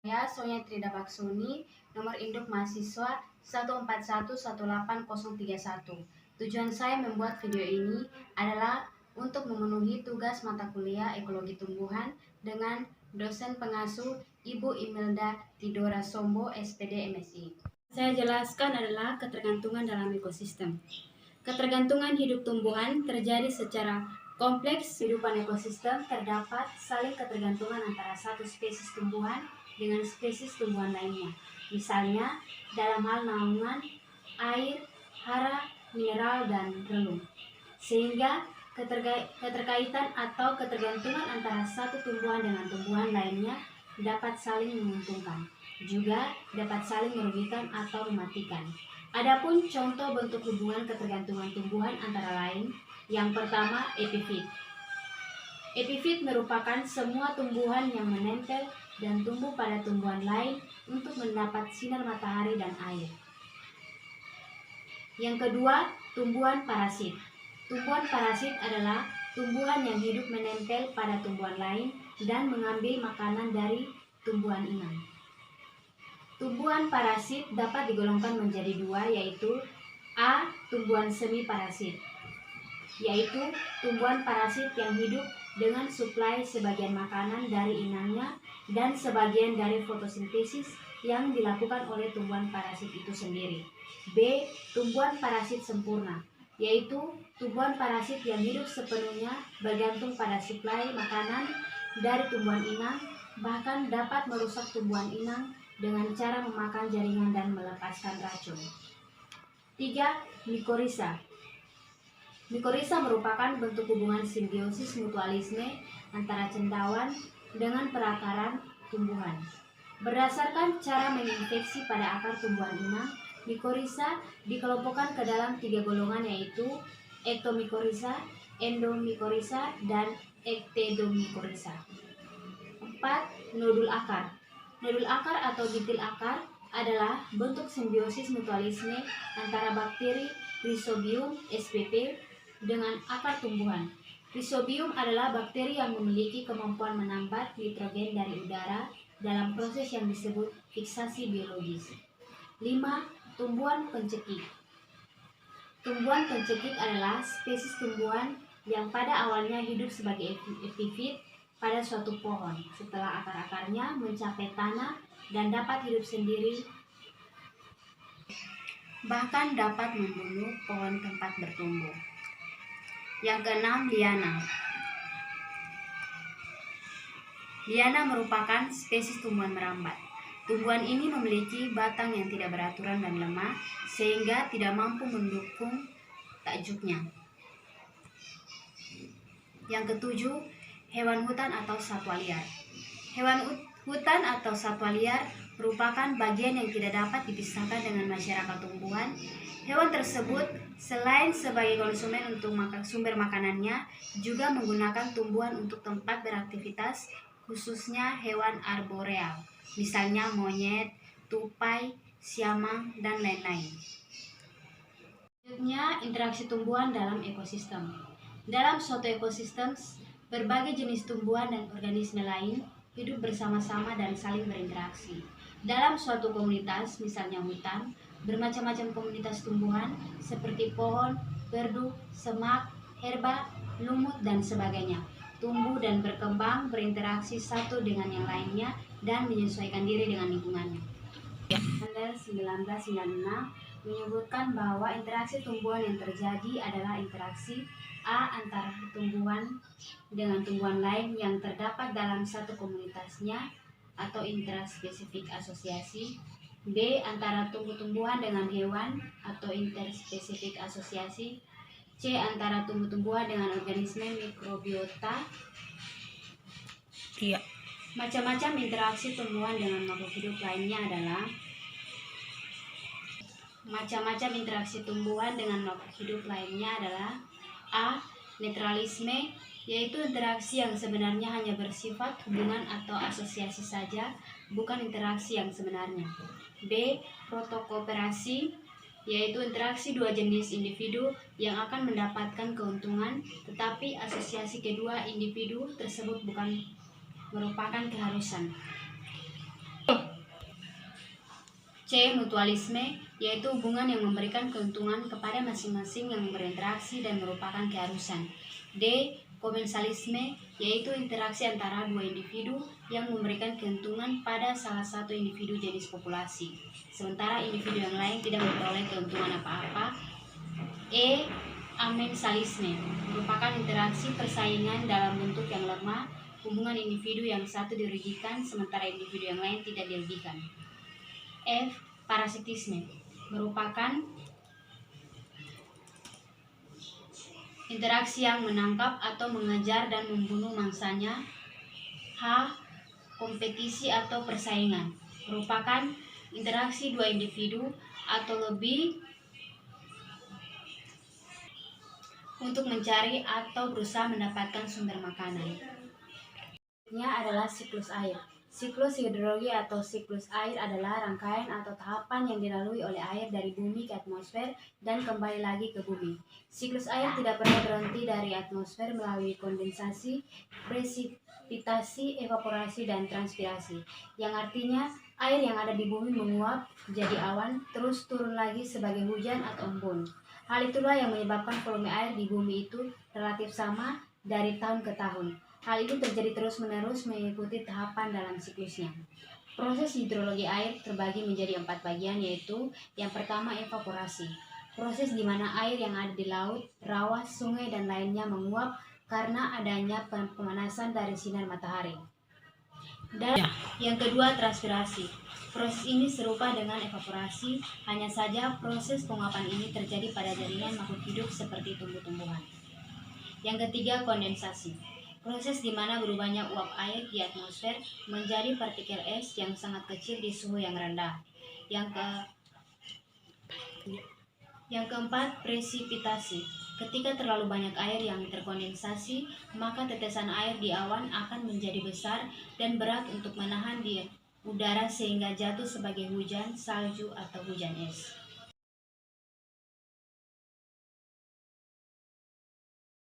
Saya Sonia Trida Baksoni, nomor induk mahasiswa 14118031. Tujuan saya membuat video ini adalah untuk memenuhi tugas mata kuliah Ekologi Tumbuhan dengan dosen pengasuh Ibu Imelda Tidora Sombo, SPD MSI. Saya jelaskan adalah ketergantungan dalam ekosistem. Ketergantungan hidup tumbuhan terjadi secara kompleks. Kehidupan ekosistem terdapat saling ketergantungan antara satu spesies tumbuhan dengan spesies tumbuhan lainnya. Misalnya dalam hal naungan, air, hara, mineral, dan relung. Sehingga keterkaitan atau ketergantungan antara satu tumbuhan dengan tumbuhan lainnya dapat saling menguntungkan, juga dapat saling merugikan atau mematikan. Adapun contoh bentuk hubungan ketergantungan tumbuhan antara lain, yang pertama epifit. Epifit merupakan semua tumbuhan yang menempel dan tumbuh pada tumbuhan lain untuk mendapat sinar matahari dan air. Yang kedua, tumbuhan parasit. Tumbuhan parasit adalah tumbuhan yang hidup menempel pada tumbuhan lain dan mengambil makanan dari tumbuhan inang. Tumbuhan parasit dapat digolongkan menjadi dua, yaitu A. Tumbuhan semi parasit, yaitu tumbuhan parasit yang hidup dengan suplai sebagian makanan dari inangnya dan sebagian dari fotosintesis yang dilakukan oleh tumbuhan parasit itu sendiri. B. Tumbuhan parasit sempurna, yaitu tumbuhan parasit yang hidup sepenuhnya bergantung pada suplai makanan dari tumbuhan inang, bahkan dapat merusak tumbuhan inang dengan cara memakan jaringan dan melepaskan racun. 3. Mikorizа. Mikorizа merupakan bentuk hubungan simbiosis mutualisme antara cendawan dengan perakaran tumbuhan. Berdasarkan cara menginfeksi pada akar tumbuhan inang, mikorizа dikelompokkan ke dalam 3 golongan, yaitu ektomikorizа, endomikorizа, dan ektedomikorizа. 4. Nodul akar. Nodul akar atau bintil akar adalah bentuk simbiosis mutualisme antara bakteri Rhizobium spp dengan akar tumbuhan. Rhizobium adalah bakteri yang memiliki kemampuan menambat nitrogen dari udara dalam proses yang disebut fiksasi biologis. 5. Tumbuhan pencekik. Tumbuhan pencekik adalah spesies tumbuhan yang pada awalnya hidup sebagai epifit pada suatu pohon setelah akar-akarnya mencapai tanah dan dapat hidup sendiri, bahkan dapat membunuh pohon tempat bertumbuh. Yang keenam, liana. Liana merupakan spesies tumbuhan merambat. Tumbuhan ini memiliki batang yang tidak beraturan dan lemah sehingga tidak mampu mendukung takjuknya. Yang ketujuh, hewan hutan atau satwa liar. Hewan hutan atau satwa liar merupakan bagian yang tidak dapat dipisahkan dengan masyarakat tumbuhan. Hewan tersebut selain sebagai konsumen untuk sumber makanannya, juga menggunakan tumbuhan untuk tempat beraktivitas, khususnya hewan arboreal, misalnya monyet, tupai, siamang, dan lain-lain. Selanjutnya, interaksi tumbuhan dalam ekosistem. Dalam suatu ekosistem, berbagai jenis tumbuhan dan organisme lain hidup bersama-sama dan saling berinteraksi. Dalam suatu komunitas, misalnya hutan, bermacam-macam komunitas tumbuhan seperti pohon, perdu, semak, herba, lumut, dan sebagainya tumbuh dan berkembang, berinteraksi satu dengan yang lainnya, dan menyesuaikan diri dengan lingkungannya. Handel 1996 menyebutkan bahwa interaksi tumbuhan yang terjadi adalah interaksi A. Antara tumbuhan dengan tumbuhan lain yang terdapat dalam satu komunitasnya atau intraspesifik asosiasi. B. Antara tumbuh-tumbuhan dengan hewan atau interspesifik asosiasi. C. Antara tumbuh-tumbuhan dengan organisme mikrobiota. Iya. Macam-macam interaksi tumbuhan dengan makhluk hidup lainnya adalah A. Netralisme, yaitu interaksi yang sebenarnya hanya bersifat hubungan atau asosiasi saja, bukan interaksi yang sebenarnya. B. Protokooperasi, yaitu interaksi dua jenis individu yang akan mendapatkan keuntungan, tetapi asosiasi kedua individu tersebut bukan merupakan keharusan. C. Mutualisme, yaitu hubungan yang memberikan keuntungan kepada masing-masing yang berinteraksi dan merupakan keharusan. D. Komensalisme, yaitu interaksi antara dua individu yang memberikan keuntungan pada salah satu individu jenis populasi, sementara individu yang lain tidak memperoleh keuntungan apa-apa. E. Amensalisme, merupakan interaksi persaingan dalam bentuk yang lemah, hubungan individu yang satu dirugikan sementara individu yang lain tidak dirugikan. F. Parasitisme, merupakan interaksi yang menangkap atau mengejar dan membunuh mangsanya. H. Kompetisi atau persaingan, merupakan interaksi dua individu atau lebih untuk mencari atau berusaha mendapatkan sumber makanan. Ini adalah siklus air. Siklus hidrologi atau siklus air adalah rangkaian atau tahapan yang dilalui oleh air dari bumi ke atmosfer dan kembali lagi ke bumi. Siklus air tidak pernah berhenti dari atmosfer melalui kondensasi, presipitasi, evaporasi, dan transpirasi, yang artinya air yang ada di bumi menguap jadi awan, terus turun lagi sebagai hujan atau embun. Hal itulah yang menyebabkan volume air di bumi itu relatif sama dari tahun ke tahun. Hal ini terjadi terus-menerus mengikuti tahapan dalam siklusnya. Proses hidrologi air terbagi menjadi 4 bagian, yaitu yang pertama evaporasi. Proses di mana air yang ada di laut, rawa, sungai, dan lainnya menguap karena adanya pemanasan dari sinar matahari. Dan yang kedua transpirasi. Proses ini serupa dengan evaporasi, hanya saja proses penguapan ini terjadi pada jaringan makhluk hidup seperti tumbuh-tumbuhan. Yang ketiga kondensasi. Proses di mana berubahnya uap air di atmosfer menjadi partikel es yang sangat kecil di suhu yang rendah. Yang keempat, presipitasi. Ketika terlalu banyak air yang terkondensasi, maka tetesan air di awan akan menjadi besar dan berat untuk menahan di udara sehingga jatuh sebagai hujan, salju, atau hujan es.